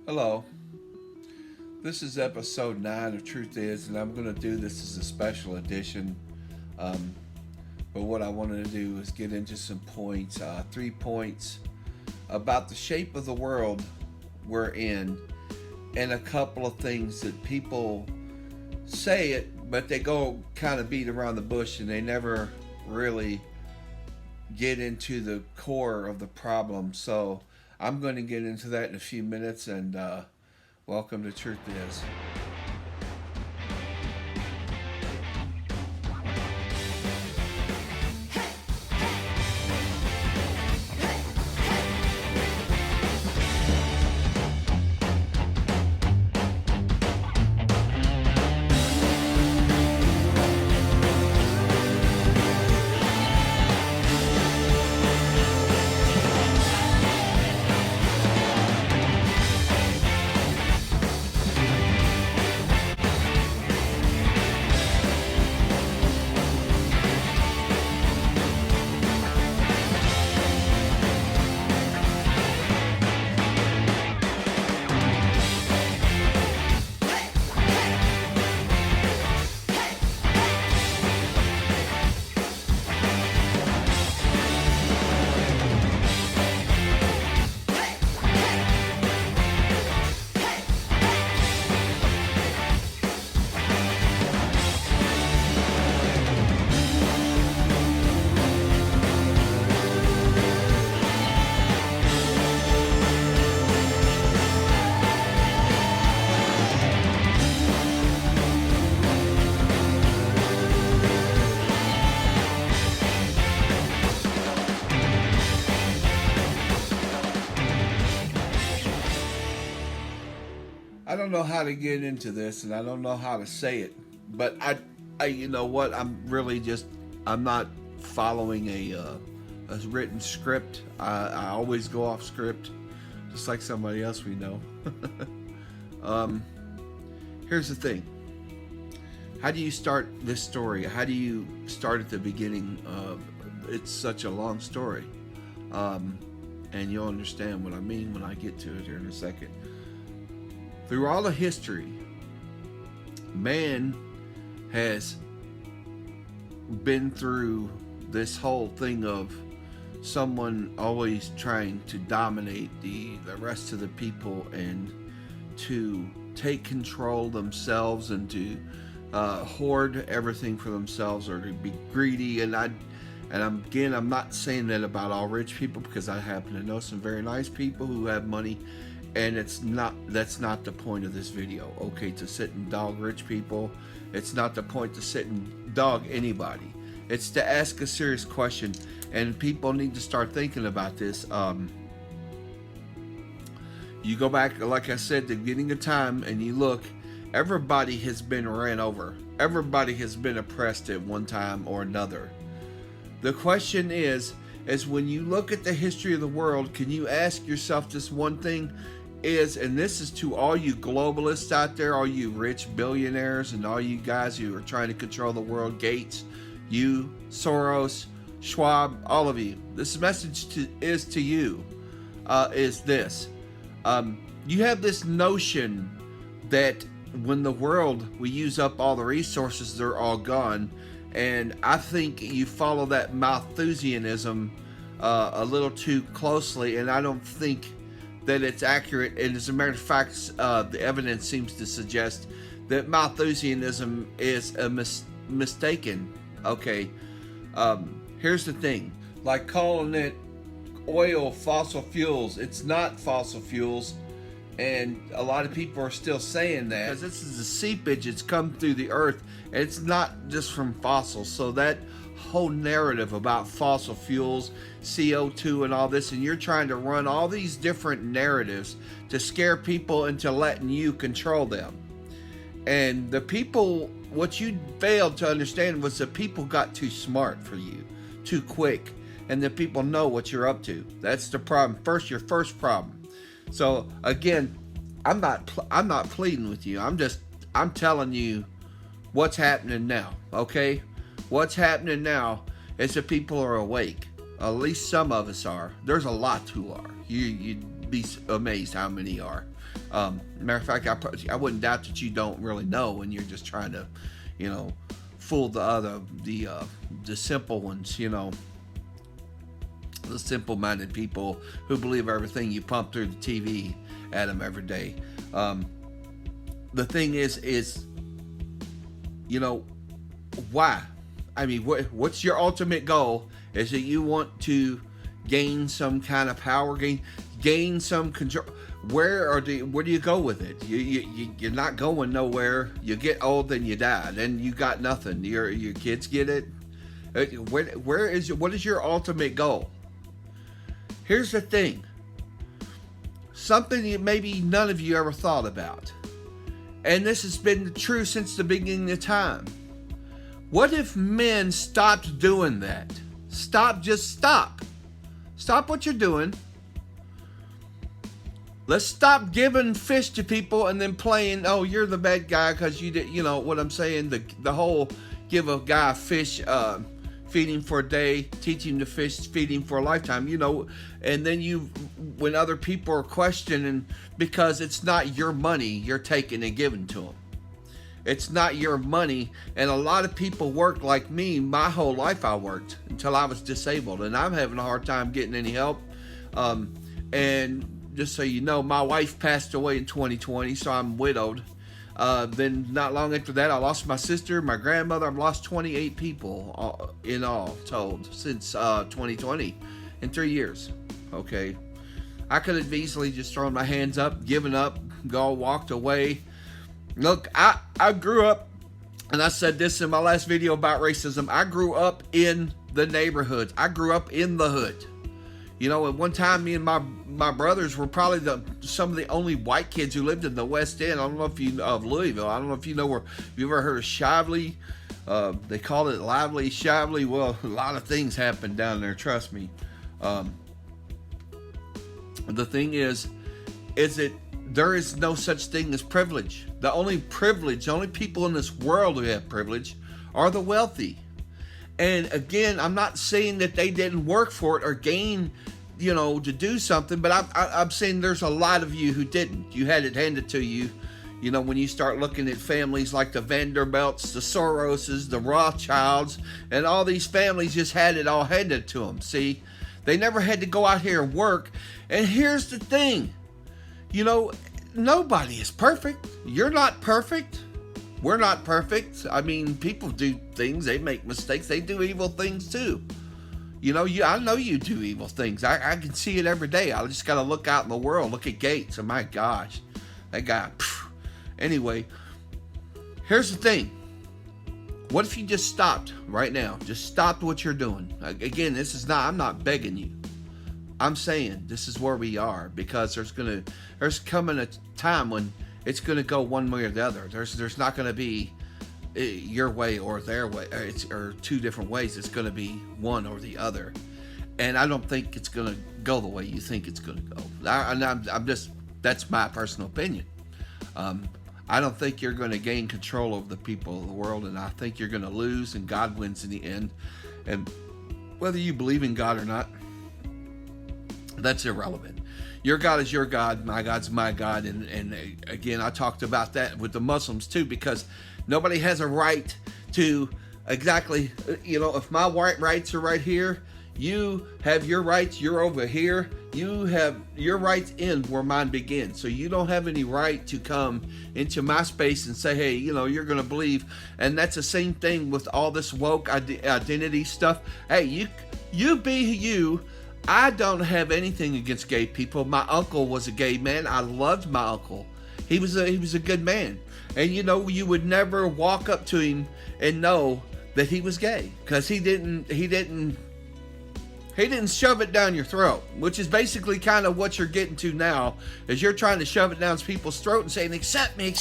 Hello, this is episode 9 of Truth Is, and I'm going to do this as a special edition. Um, but what I wanted to do is get into some points, 3 points about the shape of the world we're in, and a couple of things that people say it, but they go kind of beat around the bush and they never really get into the core of the problem. So I'm going to get into that in a few minutes, and welcome to Truth Is. I don't know how to get into this, and I don't know how to say it, but you know what? I'm not following a written script. I always go off script, just like somebody else we know. um, Here's the thing: how do you start this story? How do you start at the beginning of? It's such a long story, and you'll understand what I mean when I get to it here in a second. Through all of history, man has been through this whole thing of someone always trying to dominate the rest of the people and to take control themselves and to hoard everything for themselves or to be greedy. I'm not saying that about all rich people, because I happen to know some very nice people who have money. And that's not the point of this video, okay, to sit and dog rich people. It's not the point to sit and dog anybody. It's to ask a serious question, and people need to start thinking about this. You go back, like I said, the beginning of time, and you look, everybody has been ran over. Everybody has been oppressed at one time or another. The question is when you look at the history of the world, can you ask yourself this one thing? And this is to all you globalists out there, all you rich billionaires, and all you guys who are trying to control the world, Gates, you, Soros, Schwab, all of you. This message is to you, is this. You have this notion that when the world, we use up all the resources, they're all gone. And I think you follow that Malthusianism a little too closely, and I don't think that it's accurate. And as a matter of fact, the evidence seems to suggest that Malthusianism is mistaken. Okay, here's the thing: like calling it oil, fossil fuels, it's not fossil fuels, and a lot of people are still saying that because this is a seepage. It's come through the earth, and it's not just from fossils. So that whole narrative about fossil fuels, CO2 and all this, and you're trying to run all these different narratives to scare people into letting you control them. And the people, what you failed to understand was the people got too smart for you, too quick, and the people know what you're up to. That's the problem. Your first problem. So again, I'm not pleading with you. I'm telling you what's happening now, okay? What's happening now is that people are awake. At least some of us are. There's a lot who are. You'd be amazed how many are. Matter of fact, I wouldn't doubt that you don't really know, and you're just trying to, fool the simple ones, the simple-minded people who believe everything you pump through the TV at them every day. The thing is, why? I mean, what's your ultimate goal? Is that you want to gain some kind of power, gain some control? Where do you go with it? You're not going nowhere. You get old, then you die, then you got nothing. Your kids get it. What is your ultimate goal? Here's the thing. Something maybe none of you ever thought about, and this has been true since the beginning of time. What if men stopped doing that? Just stop. Stop what you're doing. Let's stop giving fish to people and then playing, oh, you're the bad guy because you did, what I'm saying? The whole give a guy a fish, feed him for a day, teach him to fish, feed him for a lifetime, and then when other people are questioning, because it's not your money you're taking and giving to them. It's not your money, and a lot of people work like me. My whole life I worked until I was disabled, and I'm having a hard time getting any help. And just so you know, my wife passed away in 2020, so I'm widowed. Then not long after that, I lost my sister, my grandmother. I've lost 28 people in all told since 2020 in 3 years. Okay, I could have easily just thrown my hands up, given up, walked away. Look, I grew up, and I said this in my last video about racism. I grew up in the neighborhoods. I grew up in the hood. At one time, me and my brothers were probably some of the only white kids who lived in the West End. I don't know if you of Louisville. I don't know if you know where. You ever heard of Shively? They call it Lively, Shively. Well, a lot of things happened down there. Trust me. The thing is there is no such thing as privilege. The only people in this world who have privilege are the wealthy. And again, I'm not saying that they didn't work for it or gain, to do something, but I'm saying there's a lot of you who didn't. You had it handed to you. When you start looking at families like the Vanderbilts, the Soroses, the Rothschilds, and all these families just had it all handed to them. See, they never had to go out here and work. And here's the thing. Nobody is perfect. You're not perfect. We're not perfect. I mean, people do things. They make mistakes. They do evil things too. I know you do evil things. I can see it every day. I just got to look out in the world. Look at Gates. And my gosh, that guy. Anyway, here's the thing. What if you just stopped right now? Just stopped what you're doing. Again, I'm not begging you. I'm saying this is where we are, because there's coming a time when it's going to go one way or the other. There's not going to be your way or their way, or two different ways. It's going to be one or the other, and I don't think it's going to go the way you think it's going to go. That's my personal opinion. I don't think you're going to gain control over the people of the world, and I think you're going to lose, and God wins in the end. And whether you believe in God or not, that's irrelevant. Your God is your God, my God's my God, and again, I talked about that with the Muslims too, because nobody has a right to exactly, if my rights are right here, you have your rights, you're over here, you have your rights end where mine begins. So you don't have any right to come into my space and say, hey, you're going to believe. And that's the same thing with all this woke identity stuff. Hey, you be you. I don't have anything against gay people. My uncle was a gay man. I loved my uncle. He was a good man. And you would never walk up to him and know that he was gay, because he didn't shove it down your throat, which is basically kind of what you're getting to now, is you're trying to shove it down people's throat and saying, accept me.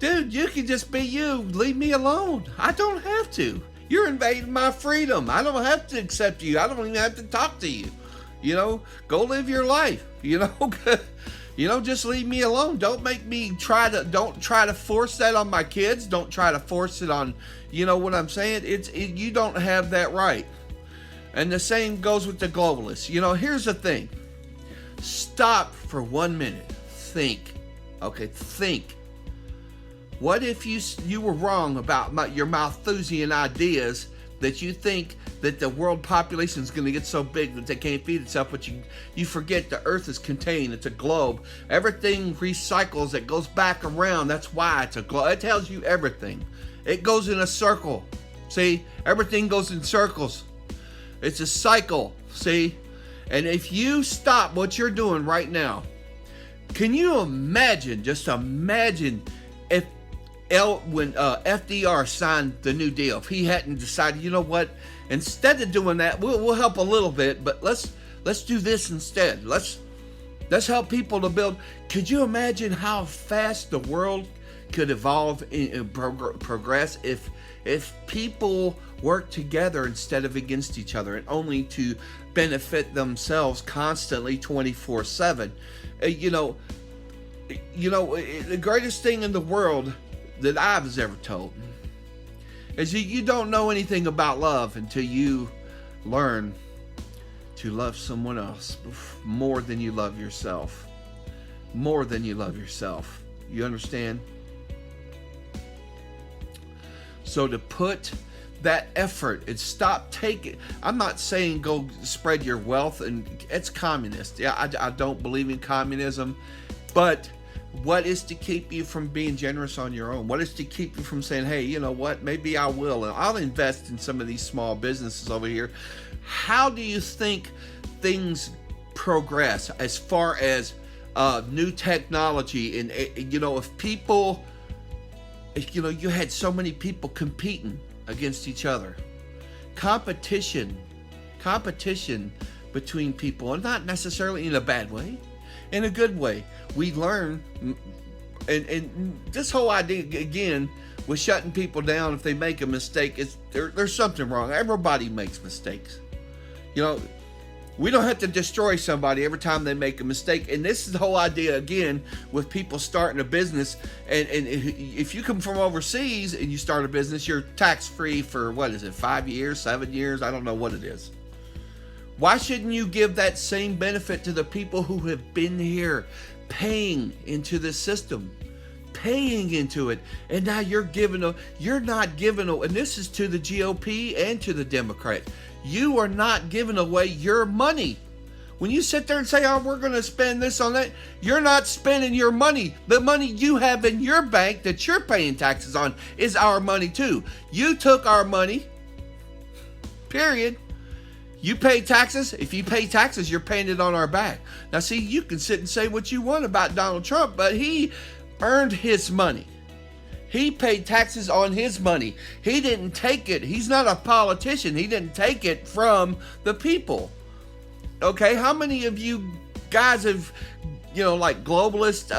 Dude, you can just be you. Leave me alone. I don't have to. You're invading my freedom. I don't have to accept you. I don't even have to talk to you. Go live your life. Just leave me alone. Don't make me don't try to force that on my kids. Don't try to force it on, what I'm saying? You don't have that right. And the same goes with the globalists. Here's the thing. Stop for 1 minute. think, okay, think. What if you were wrong about your Malthusian ideas that you think that the world population is going to get so big that they can't feed itself, but you forget the earth is contained. It's a globe. Everything recycles. It goes back around. That's why it's a globe. It tells you everything. It goes in a circle. See, everything goes in circles. It's a cycle. See, and if you stop what you're doing right now, can you imagine, just imagine if when FDR signed the New Deal, if he hadn't decided, you know what, instead of doing that, we'll help a little bit, but let's do this instead. Let's help people to build. Could you imagine how fast the world could evolve and progress if people work together instead of against each other, and only to benefit themselves constantly 24/7? You know, the greatest thing in the world that I was ever told is you don't know anything about love until you learn to love someone else more than you love yourself. More than you love yourself. You understand? So to put that effort and stop taking, I'm not saying go spread your wealth, and it's communist. Yeah, I don't believe in communism, but what is to keep you from being generous on your own? What is to keep you from saying, hey, you know what, maybe I will, and I'll invest in some of these small businesses over here? How do you think things progress as far as new technology? And if people, you had so many people competing against each other, competition between people, and not necessarily in a bad way, in a good way. We learn, and this whole idea again with shutting people down if they make a mistake, there's something wrong. Everybody makes mistakes. We don't have to destroy somebody every time they make a mistake. And this is the whole idea again with people starting a business. And if you come from overseas and you start a business, you're tax free for 5 years, 7 years? I don't know what it is. Why shouldn't you give that same benefit to the people who have been here, paying into the system, paying into it, and now you're not giving, and this is to the GOP and to the Democrats, you are not giving away your money. When you sit there and say, oh, we're going to spend this on that, you're not spending your money. The money you have in your bank that you're paying taxes on is our money too. You took our money, period. You pay taxes. If you pay taxes, you're paying it on our back. Now, see, you can sit and say what you want about Donald Trump, but he earned his money. He paid taxes on his money. He didn't take it. He's not a politician. He didn't take it from the people. Okay, how many of you guys have, like globalist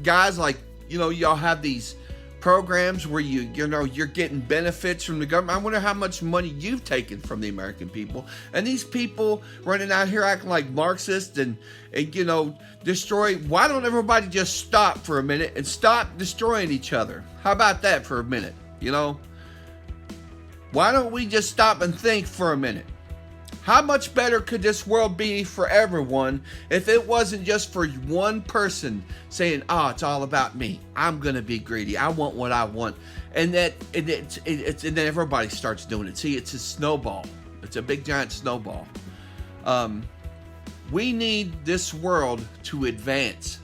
guys, like, y'all have these programs where you're getting benefits from the government? I wonder how much money you've taken from the American people. And these people running out here acting like Marxists and destroy. Why don't everybody just stop for a minute and stop destroying each other? How about that for a minute? Why don't we just stop and think for a minute? How much better could this world be for everyone if it wasn't just for one person saying, oh, it's all about me. I'm going to be greedy. I want what I want. And then everybody starts doing it. See, it's a snowball. It's a big, giant snowball. We need this world to advance.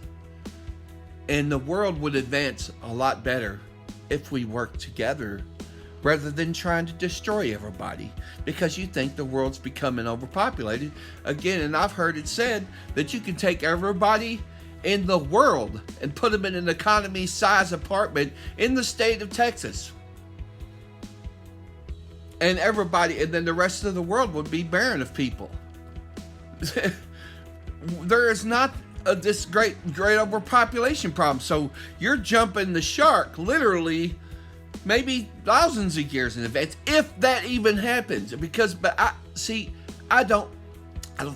And the world would advance a lot better if we work together rather than trying to destroy everybody because you think the world's becoming overpopulated. Again, and I've heard it said that you can take everybody in the world and put them in an economy-size apartment in the state of Texas. And then the rest of the world would be barren of people. There is not this great overpopulation problem. So you're jumping the shark literally maybe thousands of years in advance, if that even happens. I don't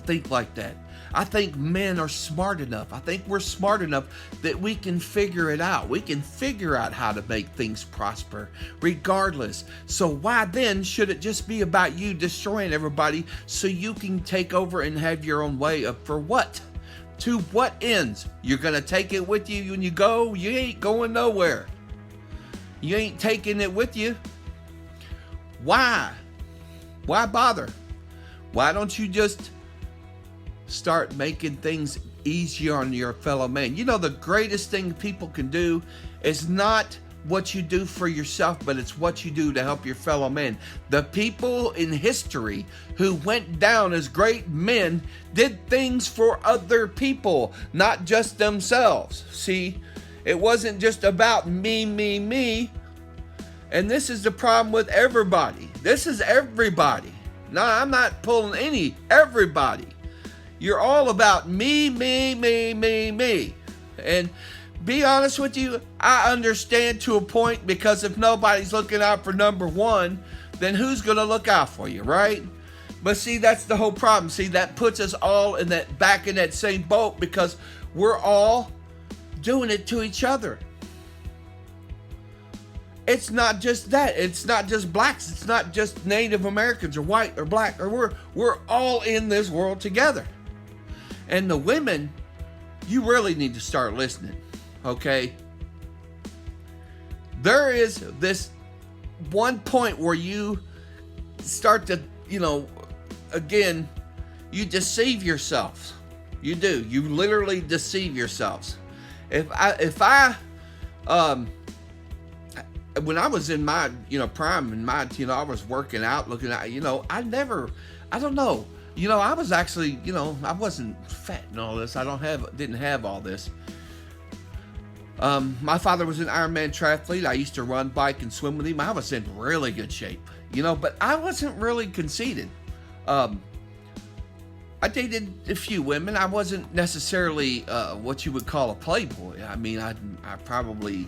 think like that. I think men are smart enough. I think we're smart enough that we can figure it out. We can figure out how to make things prosper regardless. So why then should it just be about you destroying everybody so you can take over and have your own way? For what? To what ends? You're going to take it with you when you go? You ain't going nowhere. You ain't taking it with you. Why? Why bother? Why don't you just start making things easier on your fellow man? You know, the greatest thing people can do is not what you do for yourself, but it's what you do to help your fellow man. The people in history who went down as great men did things for other people, not just themselves. See, it wasn't just about me, me, me. And this is the problem with everybody. This is everybody. No, I'm not pulling everybody. You're all about me, me, me, me, me. And be honest with you, I understand to a point, because if nobody's looking out for number one, then who's going to look out for you, right? But see, that's the whole problem. See, that puts us all back in that same boat, because we're all doing it to each other. It's not just that. It's not just blacks. It's not just Native Americans or white or black. Or we're all in this world together. And the women, you really need to start listening. Okay? There is this one point where you start to, again, you deceive yourselves. You do. You literally deceive yourselves. When I was in my, prime, in my, I was working out, looking at, I don't know. I was actually, I wasn't fat and all this. Didn't have all this. My father was an Ironman triathlete. I used to run, bike, and swim with him. I was in really good shape, but I wasn't really conceited. I dated a few women. I wasn't necessarily what you would call a playboy. I mean, I probably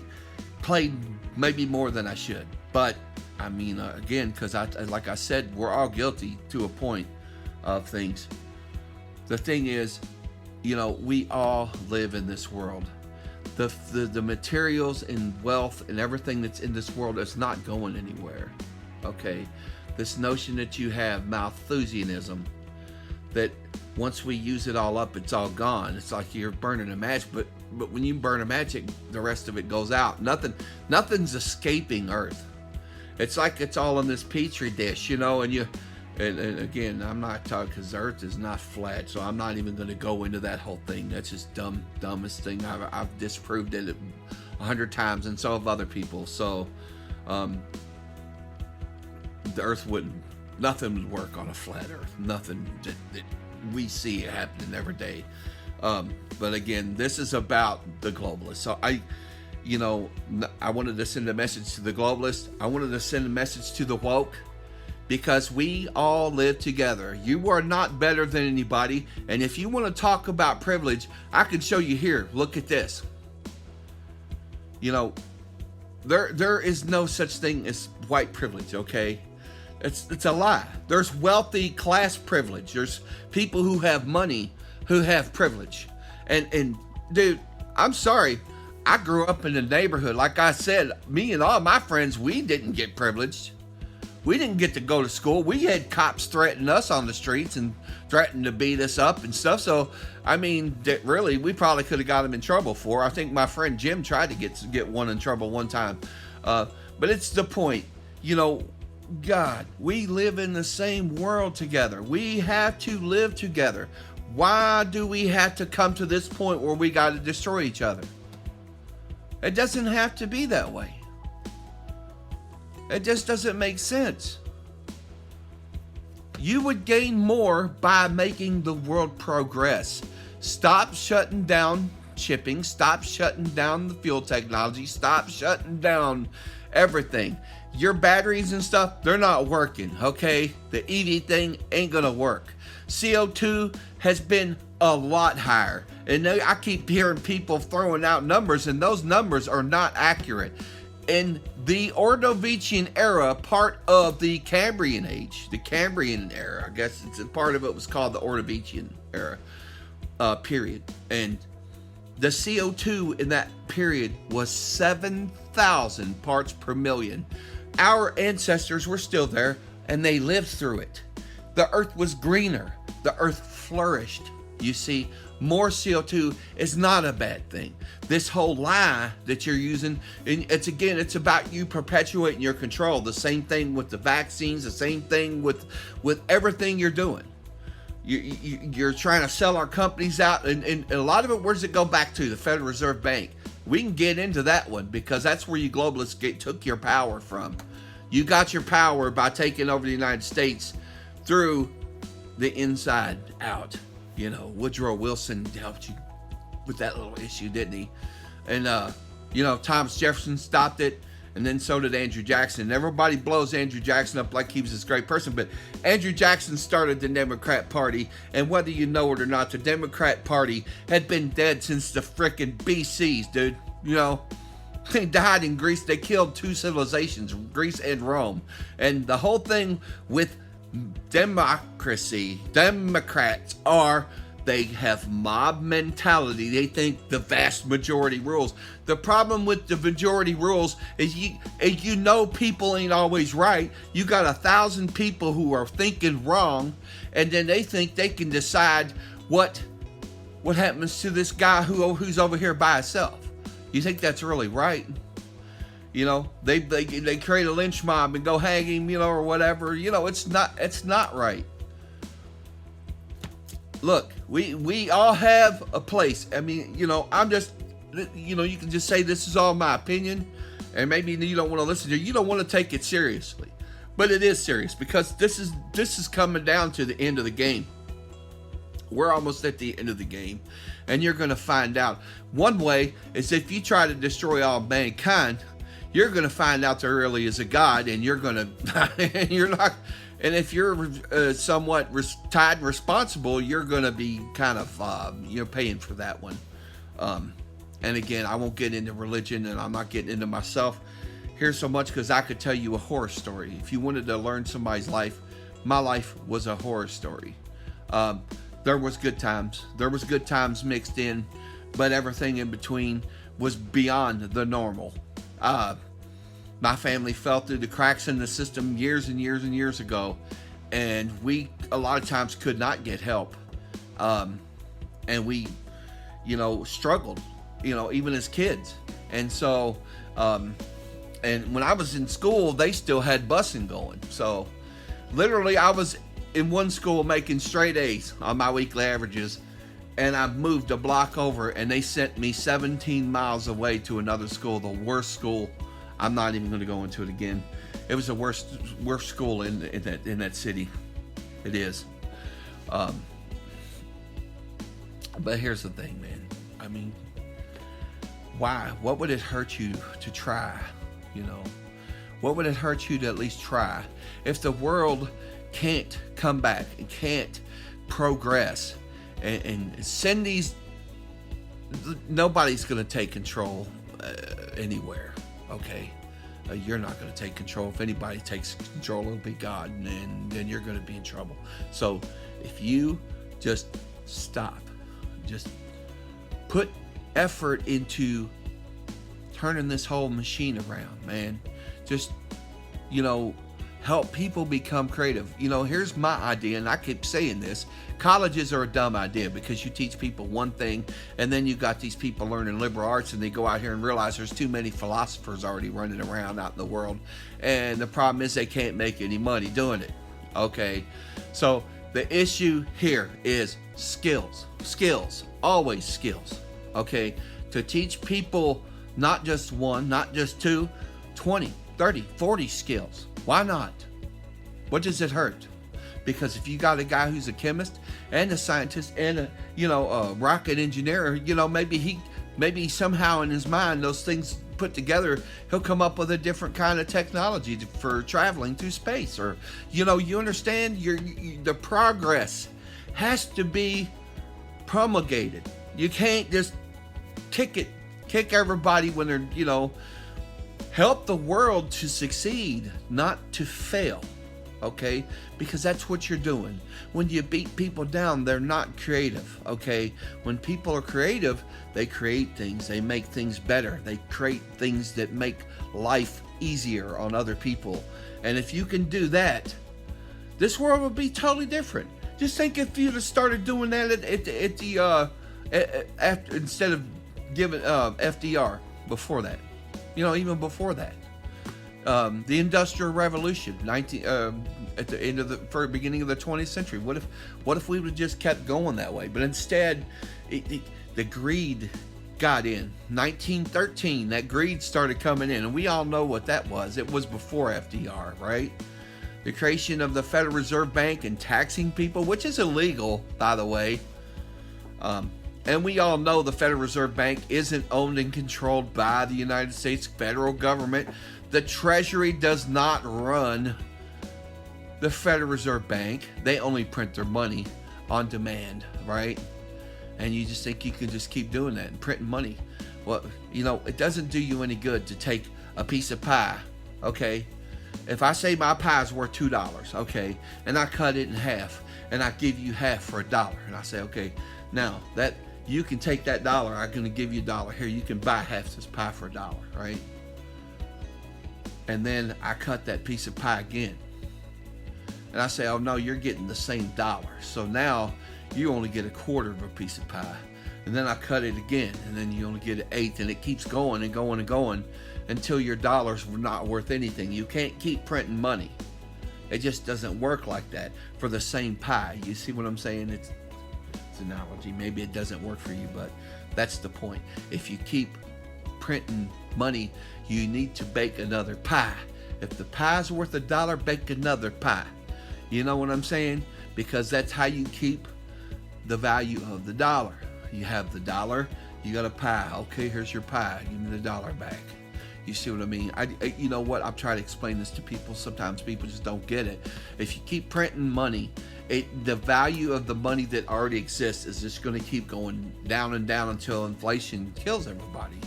played maybe more than I should. But, again, because like I said, we're all guilty to a point of things. The thing is, we all live in this world. The materials and wealth and everything that's in this world is not going anywhere. Okay? This notion that you have, Malthusianism, that once we use it all up, it's all gone. It's like you're burning a match, but when you burn a match, the rest of it goes out. Nothing's escaping Earth. It's like it's all in this petri dish, and again, I'm not talking, because Earth is not flat, so I'm not even going to go into that whole thing. That's just dumbest thing. I've disproved it 100 times, and so have other people. So, the Earth nothing would work on a flat Earth. Nothing that we see happening every day. But again, this is about the globalists. So I wanted to send a message to the globalists. I wanted to send a message to the woke, because we all live together. You are not better than anybody. And if you want to talk about privilege, I can show you here. Look at this. There is no such thing as white privilege, okay? It's a lie. There's wealthy class privilege. There's people who have money who have privilege. And dude, I'm sorry. I grew up in a neighborhood. Like I said, me and all my friends, we didn't get privileged. We didn't get to go to school. We had cops threaten us on the streets and threaten to beat us up and stuff. So, really, we probably could have got them in trouble for. I think my friend Jim tried to get one in trouble one time. But it's the point. God, we live in the same world together. We have to live together. Why do we have to come to this point where we got to destroy each other? It doesn't have to be that way. It just doesn't make sense. You would gain more by making the world progress. Stop shutting down shipping. Stop shutting down the fuel technology. Stop shutting down everything. Your batteries and stuff, they're not working, okay? The EV thing ain't gonna work. CO2 has been a lot higher. And I keep hearing people throwing out numbers, and those numbers are not accurate. In the Ordovician era, part of the Cambrian age, the Cambrian era, I guess it's a part of it was called the Ordovician era period. And the CO2 in that period was 7,000 parts per million. Our ancestors were still there, and they lived through it. The earth was greener. The earth flourished. You see, more CO2 is not a bad thing. This whole lie that you're using, and it's about you perpetuating your control. The same thing with the vaccines, the same thing with everything you're doing. You're trying to sell our companies out, and a lot of it, where does it go back to? The Federal Reserve Bank. We can get into that one, because that's where you globalists took your power from. You got your power by taking over the United States through the inside out. Woodrow Wilson helped you with that little issue, didn't he? And, Thomas Jefferson stopped it, and then so did Andrew Jackson. And everybody blows Andrew Jackson up like he was this great person, but Andrew Jackson started the Democrat Party, and whether you know it or not, the Democrat Party had been dead since the frickin' BCs, dude. They died in Greece. They killed two civilizations, Greece and Rome. And the whole thing with democracy, Democrats they have mob mentality. They think the vast majority rules. The problem with the majority rules is people ain't always right. You got 1,000 people who are thinking wrong, and then they think they can decide what happens to this guy who's over here by himself. You think that's really right? They create a lynch mob and go hang him, or whatever. It's not right. Look, we all have a place. I mean, I'm just, you can just say this is all my opinion, and maybe you don't want to listen to it. You don't want to take it seriously, but it is serious, because this is coming down to the end of the game. We're almost at the end of the game, and you're going to find out. One way is if you try to destroy all mankind, you're going to find out there really is a God, and you're going to, you're not. And if you're somewhat tied and responsible, you're going to be kind of, paying for that one. And again, I won't get into religion, and I'm not getting into myself here so much, because I could tell you a horror story. If you wanted to learn somebody's life, my life was a horror story. There was good times. There was good times mixed in, but everything in between was beyond the normal. My family fell through the cracks in the system years and years and years ago, and we a lot of times could not get help. And we, struggled, even as kids. And so, and when I was in school, they still had busing going. So literally I was in one school making straight A's on my weekly averages, and I moved a block over, and they sent me 17 miles away to another school, the worst school. I'm not even going to go into it again. It was the worst school in that city. It is. But here's the thing, man. I mean, why? What would it hurt you to try? What would it hurt you to at least try? If the world can't come back and can't progress and send these, nobody's going to take control anywhere. Okay, you're not going to take control. If anybody takes control, it'll be God, and then you're going to be in trouble. So if you just stop, just put effort into turning this whole machine around, man. Just, help people become creative. Here's my idea, and I keep saying this. Colleges are a dumb idea, because you teach people one thing, and then you got these people learning liberal arts, and they go out here and realize there's too many philosophers already running around out in the world, and the problem is they can't make any money doing it. Okay, so the issue here is skills, always skills. Okay, to teach people not just one, not just two, 20, 30, 40 skills. Why not? What does it hurt? Because if you got a guy who's a chemist and a scientist and a rocket engineer, maybe somehow in his mind, those things put together, he'll come up with a different kind of technology for traveling through space. Or, you understand, the progress has to be promulgated. You can't just kick everybody when they're, help the world to succeed, not to fail. Okay, because that's what you're doing. When you beat people down, they're not creative. Okay, when people are creative, they create things, they make things better, they create things that make life easier on other people. And if you can do that, this world will be totally different. Just think if you'd have started doing that at the after, instead of giving FDR before that, even before that. The Industrial Revolution, at the end of the beginning of the 20th century. What if we would have just kept going that way? But instead, the greed got in. 1913, that greed started coming in, and we all know what that was. It was before FDR, right? The creation of the Federal Reserve Bank and taxing people, which is illegal, by the way. And we all know the Federal Reserve Bank isn't owned and controlled by the United States federal government. The Treasury does not run the Federal Reserve Bank. They only print their money on demand, right? And you just think you can just keep doing that and printing money. Well, it doesn't do you any good to take a piece of pie, okay? If I say my pie is worth $2, okay, and I cut it in half, and I give you half for $1, and I say, okay, now that you can take that $1, I'm going to give you $1. Here, you can buy half this pie for $1, right? And then I cut that piece of pie again. And I say, oh no, you're getting the same $1. So now you only get a quarter of a piece of pie. And then I cut it again, and then you only get an eighth, and it keeps going and going and going until your $1's not worth anything. You can't keep printing money. It just doesn't work like that for the same pie. You see what I'm saying? It's an analogy. Maybe it doesn't work for you, but that's the point. If you keep printing money, you need to bake another pie. If the pie's worth $1, bake another pie. You know what I'm saying? Because that's how you keep the value of the dollar. You have the $1, you got a pie. Okay, here's your pie. Give me the $1 back. You see what I mean? You know what? I'm trying to explain this to people. Sometimes people just don't get it. If you keep printing money, the value of the money that already exists is just going to keep going down and down until inflation kills everybody.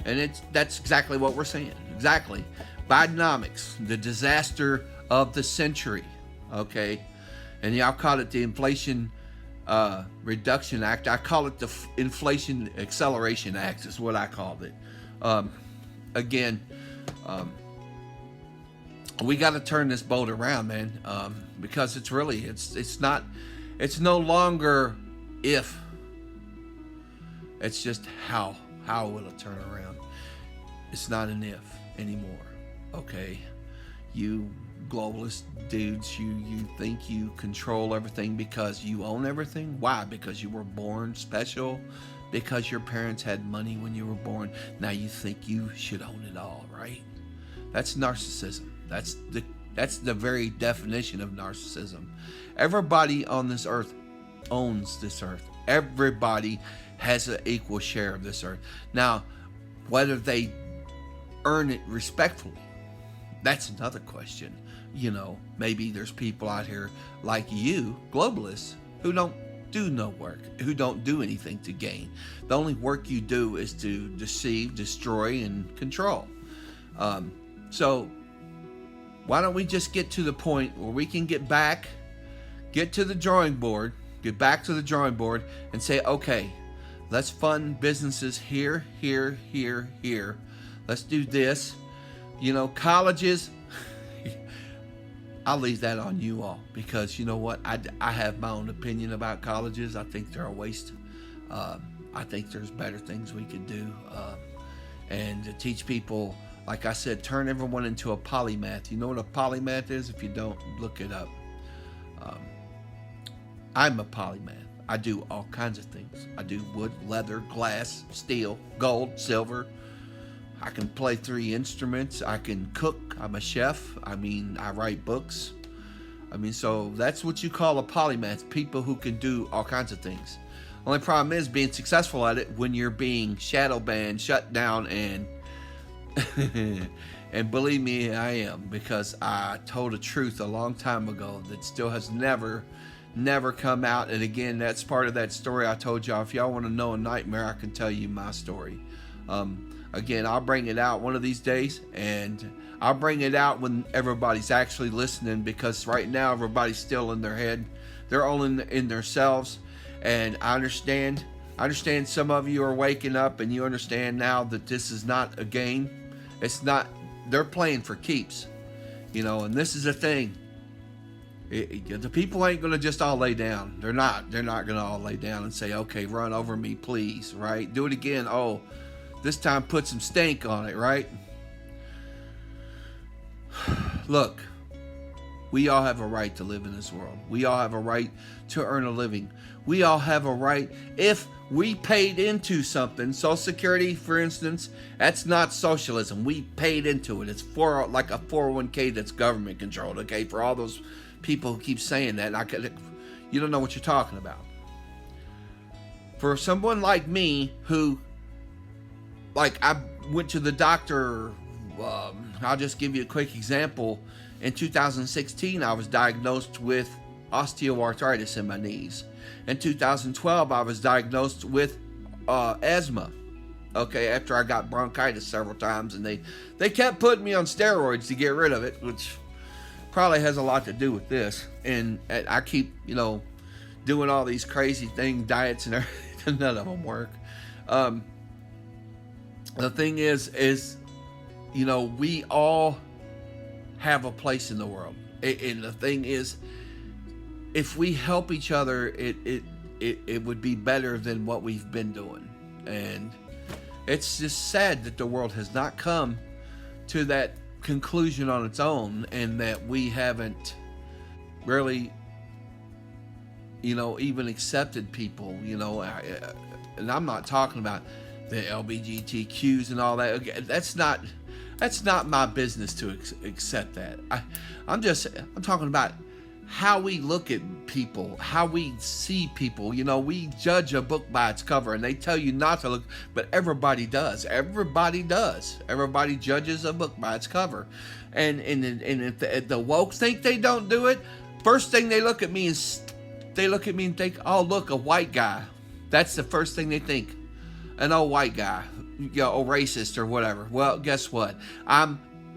And that's exactly what we're saying. Exactly. Bidenomics, the disaster of the century. Okay? And y'all call it the Inflation Reduction Act. I call it the Inflation Acceleration Act is what I called it. Again, we got to turn this boat around, man, because it's no longer if, it's just how will it turn around. It's not an if anymore. Okay, you globalist dudes, you think you control everything because you own everything. Why? Because you were born special. Because your parents had money when you were born. Now you think you should own it all, right? That's narcissism. That's the very definition of narcissism. Everybody on this earth owns this earth. Everybody has an equal share of this earth. Now, whether they earn it respectfully, that's another question. Maybe there's people out here like you, globalists, who don't do no work, who don't do anything to gain. The only work you do is to deceive, destroy, and control. So why don't we just get to the point where we can get back to the drawing board and say, okay, let's fund businesses here. Let's do this. Colleges, I'll leave that on you all, because you know what? I have my own opinion about colleges. I think they're a waste. I think there's better things we could do. And to teach people, like I said, turn everyone into a polymath. You know what a polymath is? If you don't, look it up. I'm a polymath. I do all kinds of things. I do wood, leather, glass, steel, gold, silver. I can play 3 instruments. I can cook. I'm a chef. I write books. So that's what you call a polymath. People who can do all kinds of things. Only problem is being successful at it when you're being shadow banned, shut down, and and believe me, I am, because I told a truth a long time ago that still has never come out. And again, that's part of that story I told y'all. If y'all want to know a nightmare, I can tell you my story. Again, I'll bring it out one of these days, and I'll bring it out when everybody's actually listening, because right now everybody's still in their head. They're all in themselves, and I understand some of you are waking up and you understand now that this is not a game. It's not, they're playing for keeps, and this is the thing. The people ain't gonna just all lay down. They're not gonna all lay down and say, okay, run over me, please, right? Do it again. Oh, this time put some stank on it, right? Look, we all have a right to live in this world. We all have a right to earn a living. We all have a right, if we paid into something, Social Security, for instance, that's not socialism. We paid into it. It's for like a 401k that's government controlled, okay? For all those people who keep saying that, you don't know what you're talking about. For someone like me who, like, I went to the doctor, I'll just give you a quick example. In 2016, I was diagnosed with osteoarthritis in my knees. In 2012, I was diagnosed with asthma. Okay, after I got bronchitis several times, and they kept putting me on steroids to get rid of it, which probably has a lot to do with this. And I keep, doing all these crazy diets and everything. None of them work. The thing is, we all have a place in the world. And the thing is, if we help each other, it would be better than what we've been doing. And it's just sad that the world has not come to that conclusion on its own, and that we haven't really, even accepted people, and I'm not talking about the LGBTQs and all that. That's not my business to accept that. I'm talking about how we look at people, how we see people. We judge a book by its cover, and they tell you not to look, but everybody does. Everybody does. Everybody judges a book by its cover. And if the woke think they don't do it, first thing they look at me and think, oh, look, a white guy. That's the first thing they think. An old white guy, a racist or whatever. Well, guess what?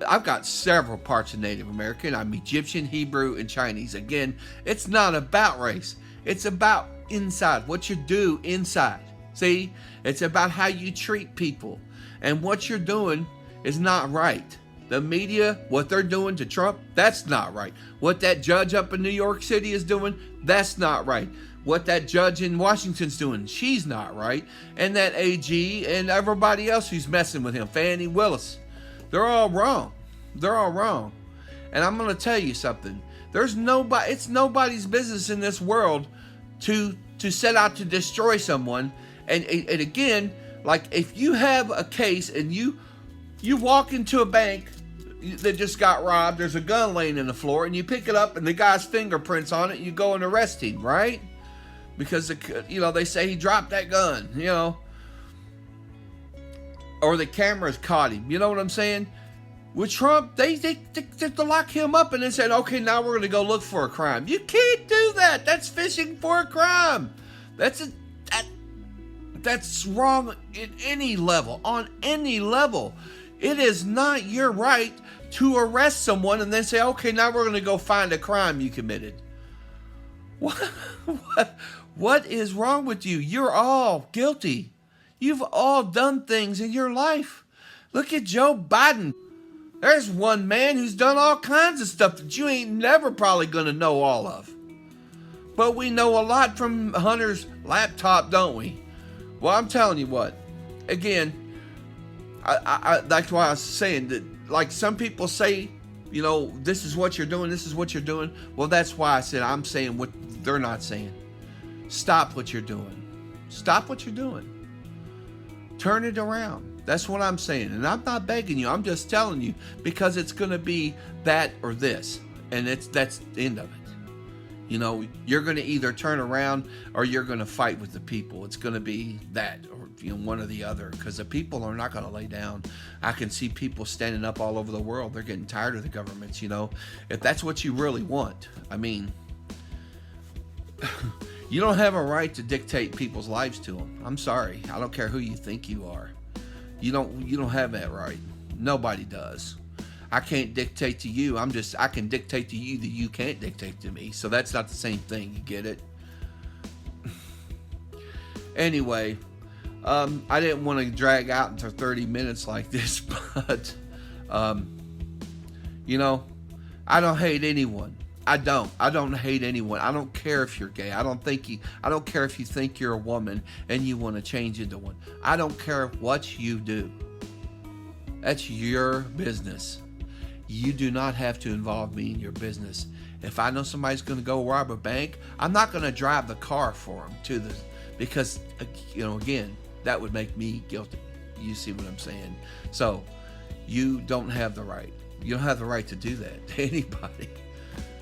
I've got several parts of Native American. I'm Egyptian, Hebrew, and Chinese. Again, it's not about race. It's about inside, what you do inside. See? It's about how you treat people. And what you're doing is not right. The media, what they're doing to Trump, that's not right. What that judge up in New York City is doing, that's not right. What that judge in Washington's doing, she's not right. And that AG and everybody else who's messing with him, Fannie Willis, they're all wrong. They're all wrong. And I'm going to tell you something. It's nobody's business in this world to set out to destroy someone. And again, like, if you have a case and you walk into a bank that just got robbed, there's a gun laying in the floor, and you pick it up and the guy's fingerprints on it, you go and arrest him, right? Because they say he dropped that gun, or the cameras caught him. You know what I'm saying? With Trump, they lock him up and then said, okay, now we're going to go look for a crime. You can't do that. That's fishing for a crime. That's wrong at any level. On any level, it is not your right to arrest someone and then say, okay, now we're going to go find a crime you committed. What is wrong with you? You're all guilty. You've all done things in your life. Look at Joe Biden. There's one man who's done all kinds of stuff that you ain't never probably going to know all of. But we know a lot from Hunter's laptop, don't we? Well, I'm telling you what. Again, I that's why I was saying that, like, some people say, this is what you're doing, this is what you're doing. Well, that's why I said I'm saying what they're not saying. Stop what you're doing. Stop what you're doing. Turn it around. That's what I'm saying. And I'm not begging you. I'm just telling you, because it's going to be that or this. And that's the end of it. You're going to either turn around or you're going to fight with the people. It's going to be that or one or the other, because the people are not going to lay down. I can see people standing up all over the world. They're getting tired of the governments, If that's what you really want, I mean, you don't have a right to dictate people's lives to them. I'm sorry. I don't care who you think you are. You don't have that right. Nobody does. I can't dictate to you. I can dictate to you that you can't dictate to me. So that's not the same thing. You get it? Anyway, I didn't want to drag out into 30 minutes like this, but, I don't hate anyone. I don't hate anyone. I don't care if you're gay. I don't care if you think you're a woman and you want to change into one. I don't care what you do. That's your business. You do not have to involve me in your business. If I know somebody's going to go rob a bank, I'm not going to drive the car for them to the, because, again, that would make me guilty. You see what I'm saying? So you don't have the right. You don't have the right to do that to anybody.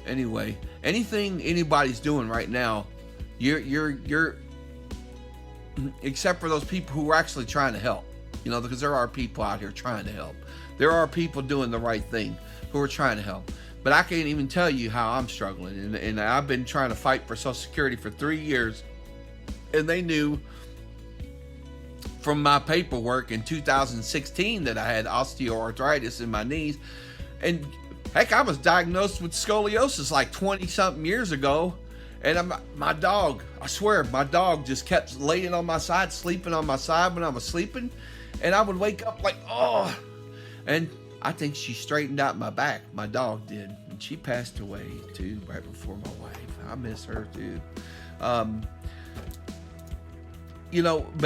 Anyway, anything anybody's doing right now, you're except for those people who are actually trying to help. Because there are people out here trying to help. There are people doing the right thing who are trying to help. But I can't even tell you how I'm struggling. And I've been trying to fight for Social Security for 3 years. And they knew from my paperwork in 2016 that I had osteoarthritis in my knees. And heck, I was diagnosed with scoliosis like 20-something years ago. And my dog, I swear, my dog just kept laying on my side, sleeping on my side when I was sleeping. And I would wake up like, oh. And I think she straightened out my back. My dog did. And she passed away, too, right before my wife. I miss her, too. But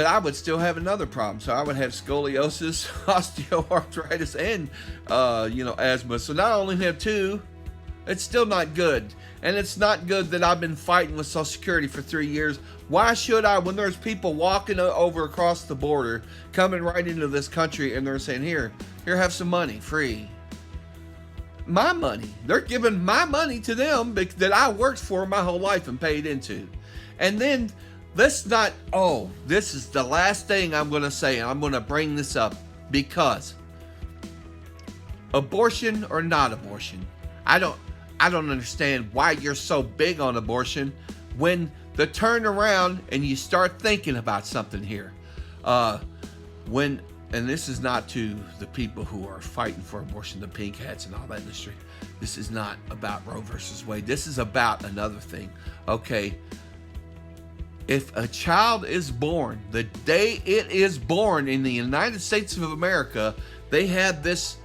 I would still have another problem. So I would have scoliosis, osteoarthritis, and, asthma. So not only have two, it's still not good. And it's not good that I've been fighting with Social Security for 3 years. Why should I, when there's people walking over across the border, coming right into this country, and they're saying, here, have some money, free. My money. They're giving my money to them that I worked for my whole life and paid into. And then, this is the last thing I'm going to say, and I'm going to bring this up, because abortion or not abortion, I don't understand why you're so big on abortion when the turn around and you start thinking about something here. And this is not to the people who are fighting for abortion, the pink hats and all that industry. This is not about Roe versus Wade. This is about another thing. Okay. If a child is born, the day it is born in the United States of America, they have this,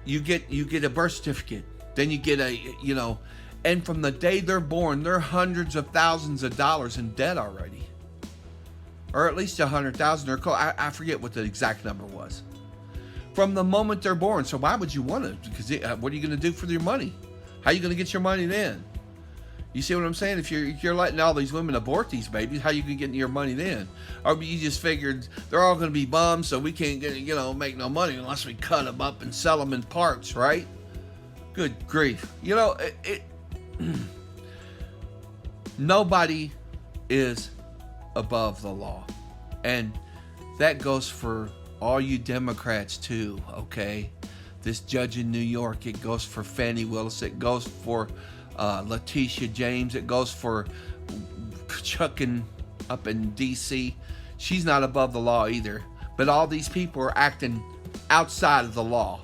you get a birth certificate. Then you get and from the day they're born, they're hundreds of thousands of dollars in debt already. Or at least 100,000 or I forget what the exact number was. From the moment they're born. So why would you want to? Because what are you going to do for your money? How are you going to get your money then? You see what I'm saying? If you're letting all these women abort these babies, how you going to get your money then? Or you just figured they're all going to be bums, so we can't make no money unless we cut them up and sell them in parts, right? Good grief. Nobody is above the law. And that goes for all you Democrats too, okay? This judge in New York, it goes for Fannie Willis, it goes for Letitia James, it goes for Chuckin up in D.C. She's not above the law either. But all these people are acting outside of the law.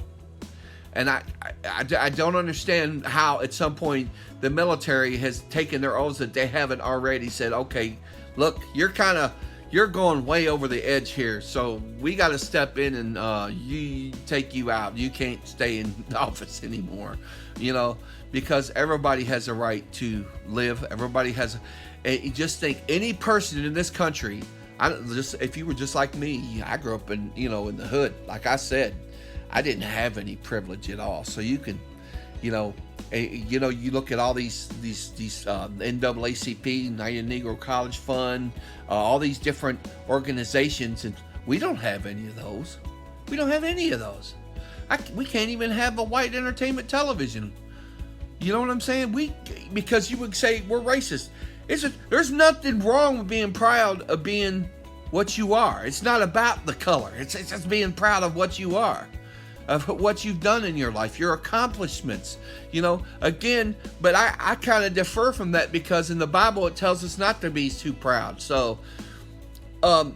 And I don't understand how at some point the military has taken their oaths that they haven't already said, okay, look, you're going way over the edge here. So we got to step in and take you out. You can't stay in the office anymore, because everybody has a right to live. Everybody has, just think any person in this country, if you were just like me, I grew up in the hood. Like I said, I didn't have any privilege at all. So you can, you look at all these NAACP, United Negro College Fund, all these different organizations, and we don't have any of those. We don't have any of those. We can't even have a white entertainment television. You know what I'm saying? Because you would say we're racist. There's nothing wrong with being proud of being what you are. It's not about the color. It's just being proud of what you are, of what you've done in your life, your accomplishments, again, but I kind of defer from that because in the Bible it tells us not to be too proud. So, I'm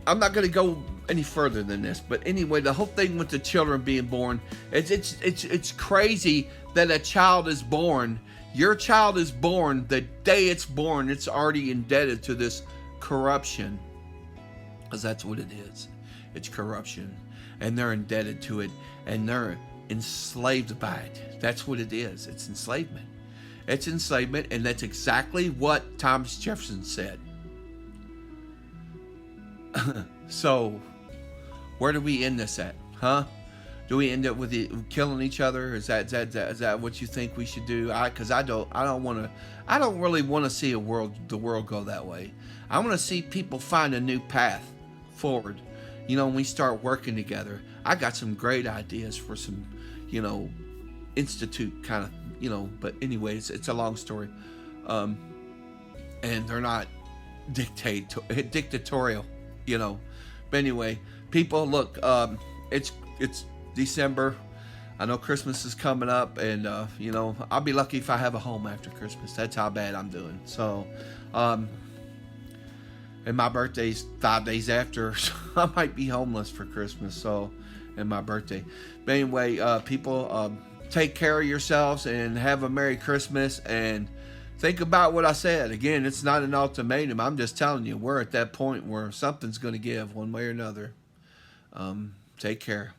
not going to go any further than this, but anyway, the whole thing with the children being born, it's crazy that a child is born. Your child is born, the day it's born, it's already indebted to this corruption, because that's what it is. It's corruption. And they're indebted to it, and enslaved by it. That's what it is. It's enslavement. It's enslavement, and that's exactly what Thomas Jefferson said. So, where do we end this at, huh? Do we end up with killing each other? Is that what you think we should do? Because I don't really want to see the world go that way. I want to see people find a new path forward. When we start working together. I got some great ideas for some, institute kind of, but anyways, it's a long story. And they're not dictatorial, But anyway, people, look, it's December. I know Christmas is coming up, and I'll be lucky if I have a home after Christmas. That's how bad I'm doing. So, and my birthday's 5 days after, so I might be homeless for Christmas. So, and my birthday. But anyway, people, take care of yourselves and have a Merry Christmas. And think about what I said. Again, it's not an ultimatum. I'm just telling you, we're at that point where something's going to give one way or another. Take care.